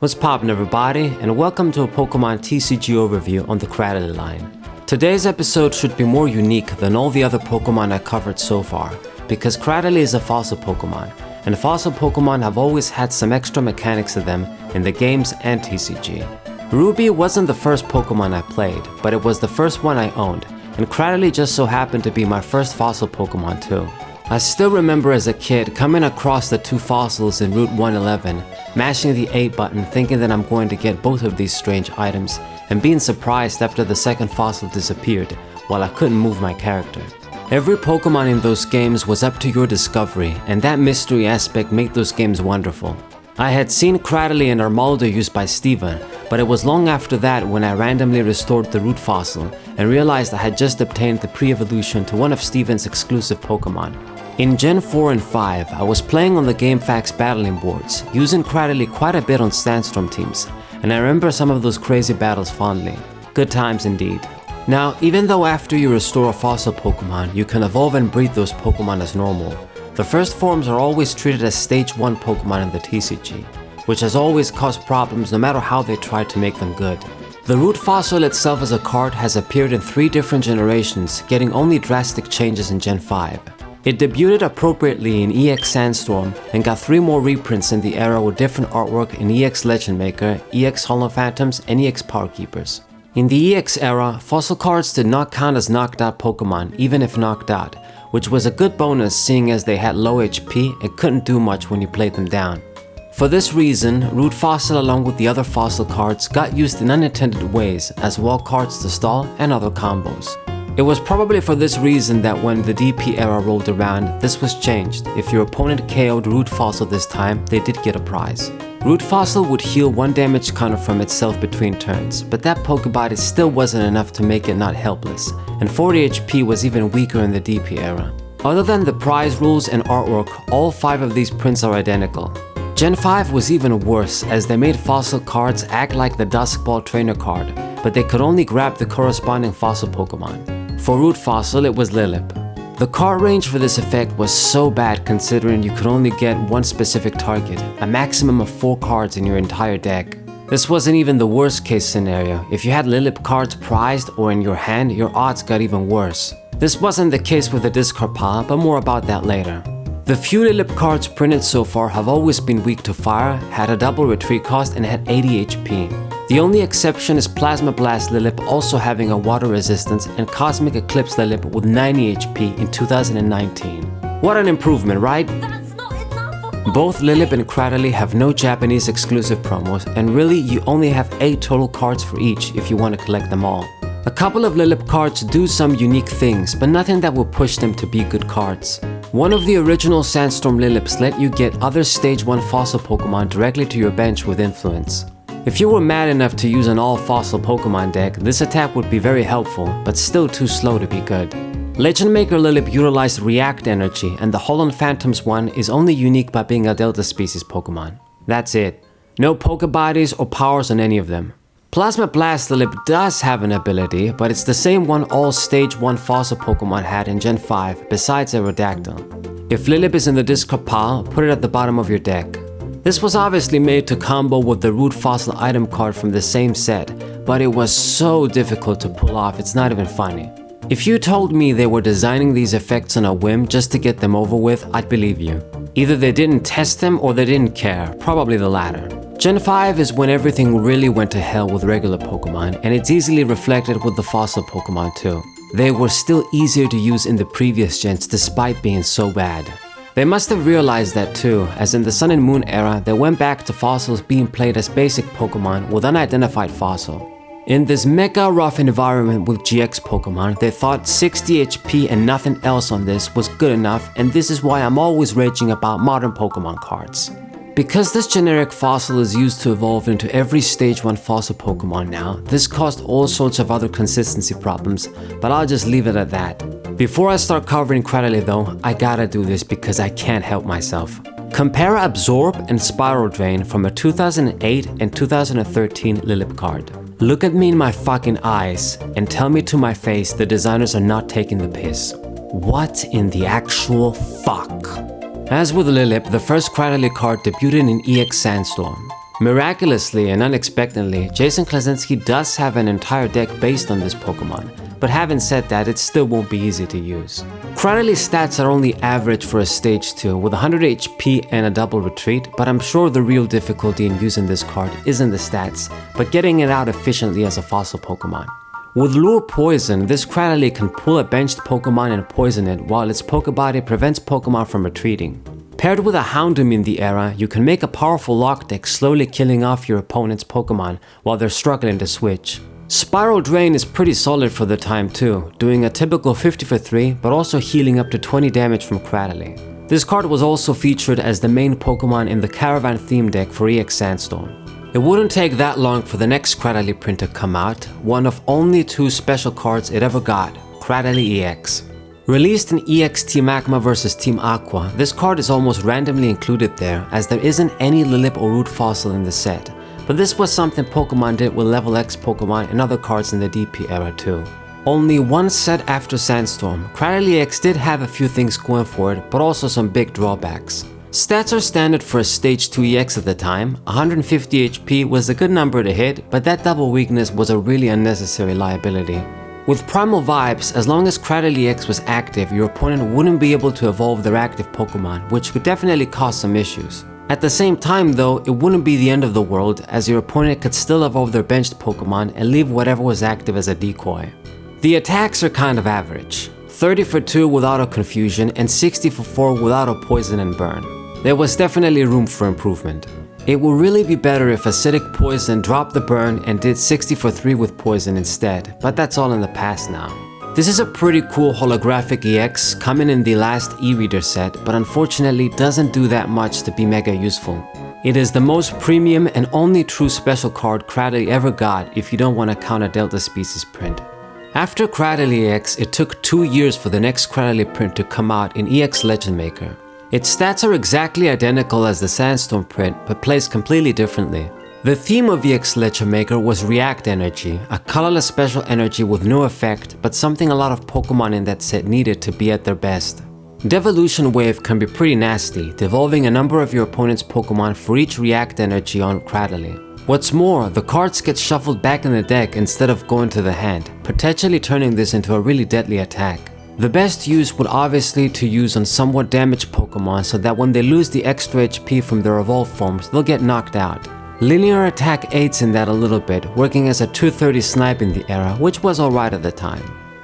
What's poppin' everybody, and welcome to a Pokemon TCG Overview on the Cradily line. Today's episode should be more unique than all the other Pokemon I covered so far, because Cradily is a fossil Pokemon, and fossil Pokemon have always had some extra mechanics to them in the games and TCG. Ruby wasn't the first Pokemon I played, but it was the first one I owned, and Cradily just so happened to be my first fossil Pokemon too. I still remember as a kid coming across the two fossils in Route 111, mashing the A button thinking that I'm going to get both of these strange items, and being surprised after the second fossil disappeared while I couldn't move my character. Every Pokemon in those games was up to your discovery, and that mystery aspect made those games wonderful. I had seen Cradily and Armaldo used by Steven, but it was long after that when I randomly restored the root fossil and realized I had just obtained the pre-evolution to one of Steven's exclusive Pokemon. In Gen 4 and 5, I was playing on the GameFAQs battling boards, using Cradily quite a bit on Sandstorm teams, and I remember some of those crazy battles fondly. Good times indeed. Now, even though after you restore a fossil Pokemon, you can evolve and breed those Pokemon as normal, the first forms are always treated as Stage 1 Pokemon in the TCG, which has always caused problems no matter how they tried to make them good. The root fossil itself as a card has appeared in 3 different generations, getting only drastic changes in Gen 5. It debuted appropriately in EX Sandstorm and got 3 more reprints in the era with different artwork in EX Legend Maker, EX Hollow Phantoms, and EX Power Keepers. In the EX era, fossil cards did not count as knocked out Pokemon even if knocked out, which was a good bonus seeing as they had low HP and couldn't do much when you played them down. For this reason, Root Fossil along with the other fossil cards got used in unintended ways as wall cards to stall and other combos. It was probably for this reason that when the DP era rolled around, this was changed. If your opponent KO'd Root Fossil this time, they did get a prize. Root Fossil would heal 1 damage counter from itself between turns, but that Pokebody still wasn't enough to make it not helpless, and 40 HP was even weaker in the DP era. Other than the prize rules and artwork, all 5 of these prints are identical. Gen 5 was even worse as they made fossil cards act like the Duskball trainer card, but they could only grab the corresponding fossil Pokemon. For Root Fossil, it was Lileep. The card range for this effect was so bad considering you could only get one specific target, a maximum of 4 cards in your entire deck. This wasn't even the worst case scenario. If you had Lileep cards prized or in your hand, your odds got even worse. This wasn't the case with the discard pile, but more about that later. The few Lileep cards printed so far have always been weak to fire, had a double retreat cost, and had 80 HP. The only exception is Plasma Blast Lileep also having a water resistance and Cosmic Eclipse Lileep with 90 HP in 2019. What an improvement, right? That's not enough. Both Lileep and Cradily have no Japanese exclusive promos, and really you only have 8 total cards for each if you want to collect them all. A couple of Lileep cards do some unique things, but nothing that will push them to be good cards. One of the original Sandstorm Lileeps let you get other Stage 1 fossil Pokemon directly to your bench with influence. If you were mad enough to use an all-fossil Pokemon deck, this attack would be very helpful, but still too slow to be good. Legend Maker Lileep utilized React Energy, and the Hollow Phantoms one is only unique by being a Delta species Pokemon. That's it. No Pokebodies or powers on any of them. Plasma Blast Lileep does have an ability, but it's the same one all Stage 1 fossil Pokemon had in Gen 5, besides Aerodactyl. If Lileep is in the discard pile, put it at the bottom of your deck. This was obviously made to combo with the Root Fossil item card from the same set, but it was so difficult to pull off it's not even funny. If you told me they were designing these effects on a whim just to get them over with, I'd believe you. Either they didn't test them or they didn't care, probably the latter. Gen 5 is when everything really went to hell with regular Pokemon, and it's easily reflected with the fossil Pokemon too. They were still easier to use in the previous gens despite being so bad. They must have realized that too, as in the Sun and Moon era, they went back to fossils being played as basic Pokemon with unidentified fossil. In this mega rough environment with GX Pokemon, they thought 60 HP and nothing else on this was good enough, and this is why I'm always raging about modern Pokemon cards. Because this generic fossil is used to evolve into every Stage 1 fossil Pokemon now, this caused all sorts of other consistency problems, but I'll just leave it at that. Before I start covering Cradily though, I gotta do this because I can't help myself. Compare Absorb and Spiral Drain from a 2008 and 2013 Lileep card. Look at me in my fucking eyes and tell me to my face the designers are not taking the piss. What in the actual fuck? As with Lileep, the first Cradily card debuted in EX Sandstorm. Miraculously and unexpectedly, Jason Klasinski does have an entire deck based on this Pokemon, but having said that, it still won't be easy to use. Cradily's stats are only average for a stage 2 with 100 HP and a double retreat, but I'm sure the real difficulty in using this card isn't the stats, but getting it out efficiently as a fossil Pokemon. With Lure Poison, this Cradily can pull a benched Pokemon and poison it while its Pokebody prevents Pokemon from retreating. Paired with a Houndoom in the era, you can make a powerful lock deck slowly killing off your opponent's Pokemon while they're struggling to switch. Spiral Drain is pretty solid for the time too, doing a typical 50 for 3 but also healing up to 20 damage from Cradily. This card was also featured as the main Pokemon in the Caravan theme deck for EX Sandstorm. It wouldn't take that long for the next Cradily print to come out, one of only 2 special cards it ever got, Cradily EX. Released in EX Team Magma vs Team Aqua, this card is almost randomly included there as there isn't any Lileep or Root Fossil in the set, but this was something Pokemon did with Level X Pokemon and other cards in the DP era too. Only one set after Sandstorm, Cradily EX did have a few things going for it, but also some big drawbacks. Stats are standard for a Stage 2 EX at the time. 150 HP was a good number to hit, but that double weakness was a really unnecessary liability. With Primal Vibes, as long as Cradily EX was active, your opponent wouldn't be able to evolve their active Pokemon, which could definitely cause some issues. At the same time though, it wouldn't be the end of the world, as your opponent could still evolve their benched Pokemon and leave whatever was active as a decoy. The attacks are kind of average. 30 for 2 with Auto Confusion and 60 for 4 with Auto Poison and Burn. There was definitely room for improvement. It would really be better if Acidic Poison dropped the burn and did 60 for 3 with Poison instead, but that's all in the past now. This is a pretty cool holographic EX coming in the last e-reader set, but unfortunately doesn't do that much to be mega useful. It is the most premium and only true special card Cradily ever got if you don't want to count a Delta Species print. After Cradily EX, it took 2 years for the next Cradily print to come out in EX Legend Maker. Its stats are exactly identical as the Sandstorm print, but plays completely differently. The theme of EX Legend Maker was React Energy, a colorless special energy with no effect, but something a lot of Pokemon in that set needed to be at their best. Devolution Wave can be pretty nasty, devolving a number of your opponent's Pokemon for each React Energy on Cradily. What's more, the cards get shuffled back in the deck instead of going to the hand, potentially turning this into a really deadly attack. The best use would obviously to use on somewhat damaged Pokemon so that when they lose the extra HP from their evolved forms, they'll get knocked out. Linear attack aids in that a little bit, working as a 230 snipe in the era, which was alright at the time.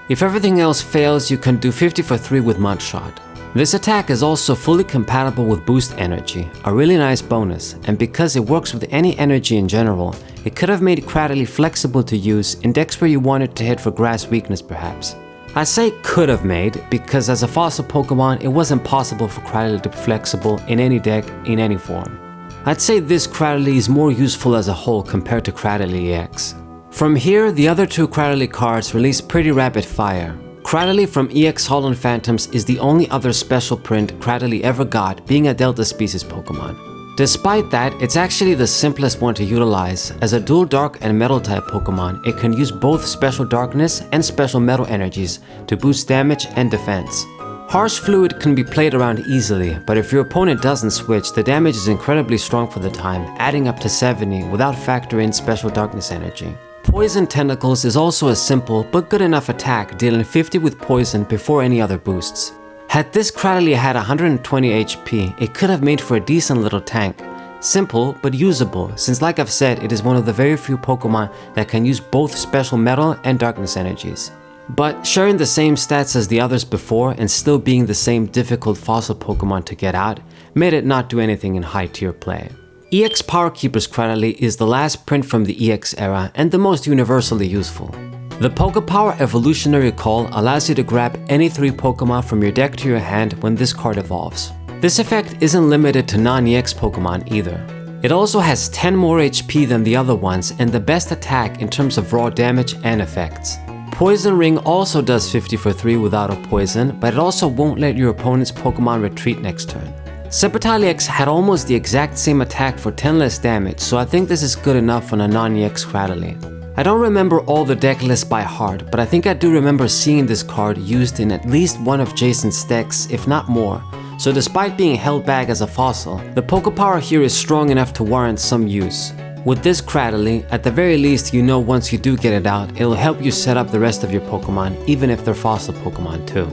If everything else fails, you can do 50 for 3 with Mudshot. This attack is also fully compatible with Boost Energy, a really nice bonus, and because it works with any energy in general, it could have made Cradily flexible to use in decks where you wanted to hit for grass weakness perhaps. I say could have made because as a fossil Pokemon, it wasn't possible for Cradily to be flexible in any deck, in any form. I'd say this Cradily is more useful as a whole compared to Cradily EX. From here, the other 2 Cradily cards release pretty rapid fire. Cradily from EX Holland Phantoms is the only other special print Cradily ever got, being a Delta Species Pokemon. Despite that, it's actually the simplest one to utilize. As a dual Dark and Metal type Pokemon, it can use both Special Darkness and Special Metal energies to boost damage and defense. Harsh Fluid can be played around easily, but if your opponent doesn't switch, the damage is incredibly strong for the time, adding up to 70 without factoring in Special Darkness energy. Poison Tentacles is also a simple but good enough attack, dealing 50 with Poison before any other boosts. Had this Cradily had 120 HP, it could have made for a decent little tank. Simple, but usable, since like I've said, it is one of the very few Pokemon that can use both Special Metal and Darkness energies. But sharing the same stats as the others before and still being the same difficult fossil Pokemon to get out, made it not do anything in high tier play. EX Power Keeper's Cradily is the last print from the EX era and the most universally useful. The Pokepower Evolutionary Call allows you to grab any 3 Pokemon from your deck to your hand when this card evolves. This effect isn't limited to non-EX Pokemon either. It also has 10 more HP than the other ones and the best attack in terms of raw damage and effects. Poison Ring also does 50 for 3 without a poison, but it also won't let your opponent's Pokemon retreat next turn. Sepetile EX had almost the exact same attack for 10 less damage, so I think this is good enough on a non-EX Cradily. I don't remember all the deck lists by heart, but I think I do remember seeing this card used in at least one of Jason's decks, if not more, so despite being held back as a fossil, the Pokepower here is strong enough to warrant some use. With this Cradily, at the very least you know once you do get it out, it'll help you set up the rest of your Pokemon, even if they're fossil Pokemon too.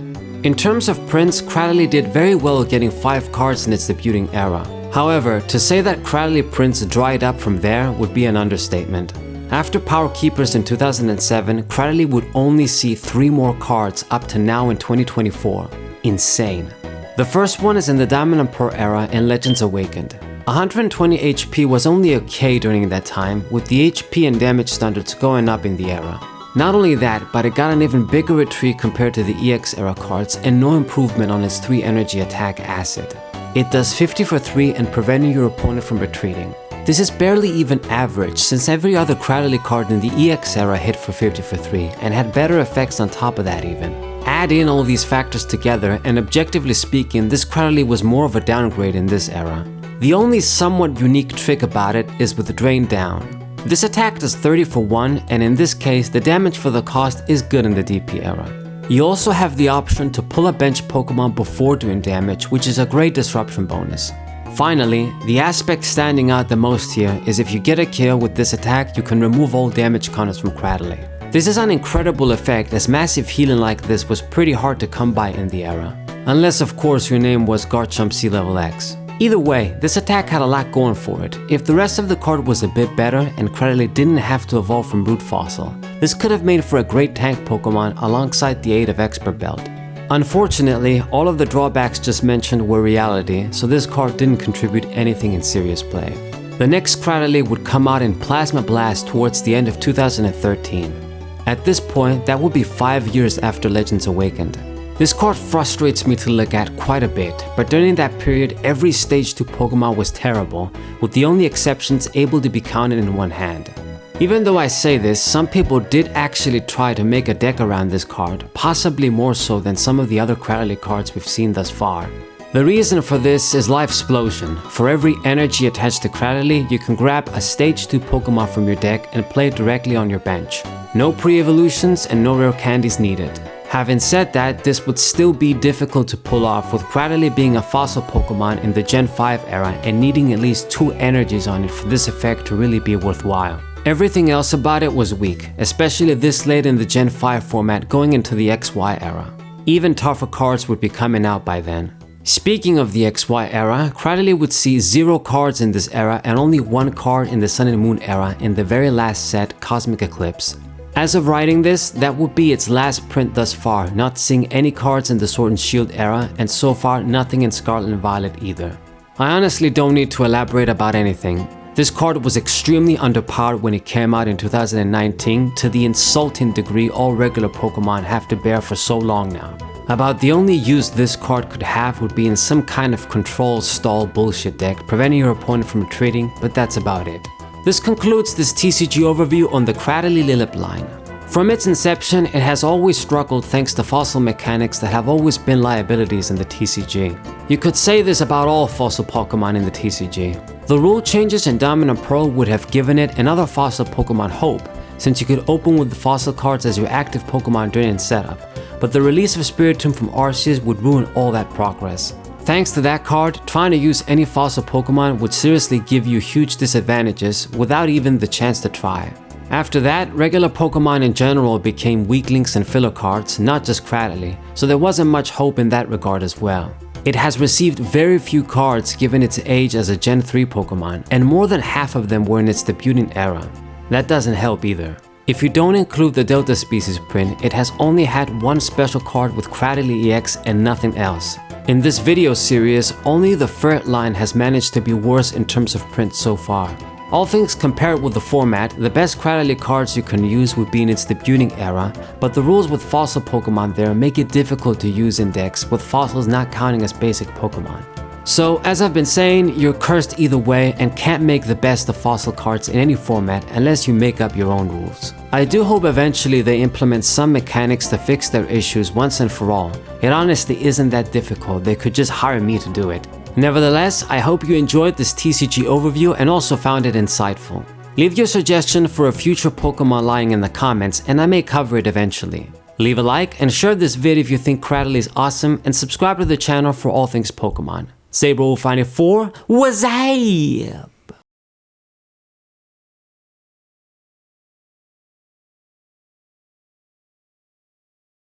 In terms of prints, Cradily did very well getting 5 cards in its debuting era. However, to say that Cradily prints dried up from there would be an understatement. After Power Keepers in 2007, Cradily would only see 3 more cards up to now in 2024. Insane. The first one is in the Diamond and Pearl era in Legends Awakened. 120 HP was only okay during that time, with the HP and damage standards going up in the era. Not only that, but it got an even bigger retreat compared to the EX era cards and no improvement on its 3 energy attack acid. It does 50 for 3 and preventing your opponent from retreating. This is barely even average, since every other Cradily card in the EX era hit for 50 for 3 and had better effects on top of that even. Add in all these factors together and objectively speaking, this Cradily was more of a downgrade in this era. The only somewhat unique trick about it is with the Drain Down. This attack does 30 for 1 and in this case the damage for the cost is good in the DP era. You also have the option to pull a bench Pokemon before doing damage, which is a great disruption bonus. Finally, the aspect standing out the most here is if you get a kill with this attack, you can remove all damage counters from Cradily. This is an incredible effect as massive healing like this was pretty hard to come by in the era. Unless of course your name was Garchomp C-Level X. Either way, this attack had a lot going for it. If the rest of the card was a bit better and Cradily didn't have to evolve from Root Fossil, this could have made for a great tank Pokemon alongside the aid of Expert Belt. Unfortunately, all of the drawbacks just mentioned were reality, so this card didn't contribute anything in serious play. The next Cradily would come out in Plasma Blast towards the end of 2013. At this point, that would be 5 years after Legends Awakened. This card frustrates me to look at quite a bit, but during that period, every Stage 2 Pokemon was terrible, with the only exceptions able to be counted in one hand. Even though I say this, some people did actually try to make a deck around this card, possibly more so than some of the other Cradily cards we've seen thus far. The reason for this is Lifesplosion. For every energy attached to Cradily, you can grab a Stage 2 Pokemon from your deck and play it directly on your bench. No pre-evolutions and no rare candies needed. Having said that, this would still be difficult to pull off with Cradily being a fossil Pokemon in the Gen 5 era and needing at least 2 energies on it for this effect to really be worthwhile. Everything else about it was weak, especially this late in the Gen 5 format going into the XY era. Even tougher cards would be coming out by then. Speaking of the XY era, Cradily would see 0 cards in this era and only 1 card in the Sun and Moon era in the very last set, Cosmic Eclipse. As of writing this, that would be its last print thus far, not seeing any cards in the Sword and Shield era and so far nothing in Scarlet and Violet either. I honestly don't need to elaborate about anything. This card was extremely underpowered when it came out in 2019 to the insulting degree all regular Pokemon have to bear for so long now. About the only use this card could have would be in some kind of control stall bullshit deck, preventing your opponent from retreating, but that's about it. This concludes this TCG overview on the Cradily Lileep line. From its inception, it has always struggled thanks to fossil mechanics that have always been liabilities in the TCG. You could say this about all fossil Pokemon in the TCG. The rule changes in Diamond and Pearl would have given it and other fossil Pokemon hope, since you could open with the fossil cards as your active Pokemon during setup, but the release of Spiritomb from Arceus would ruin all that progress. Thanks to that card, trying to use any fossil Pokemon would seriously give you huge disadvantages without even the chance to try. After that, regular Pokemon in general became weaklings and filler cards, not just Cradily, so there wasn't much hope in that regard as well. It has received very few cards given its age as a Gen 3 Pokemon, and more than half of them were in its debuting era. That doesn't help either. If you don't include the Delta Species print, it has only had 1 special card with Cradily EX and nothing else. In this video series, only the Ferret line has managed to be worse in terms of print so far. All things compared with the format, the best Cradily cards you can use would be in its debuting era, but the rules with fossil Pokemon there make it difficult to use in decks with fossils not counting as basic Pokemon. So, as I've been saying, you're cursed either way and can't make the best of fossil cards in any format unless you make up your own rules. I do hope eventually they implement some mechanics to fix their issues once and for all. It honestly isn't that difficult, they could just hire me to do it. Nevertheless, I hope you enjoyed this TCG overview and also found it insightful. Leave your suggestion for a future Pokemon line in the comments and I may cover it eventually. Leave a like and share this video if you think Cradily is awesome, and subscribe to the channel for all things Pokemon. Saber will find it for Wazai!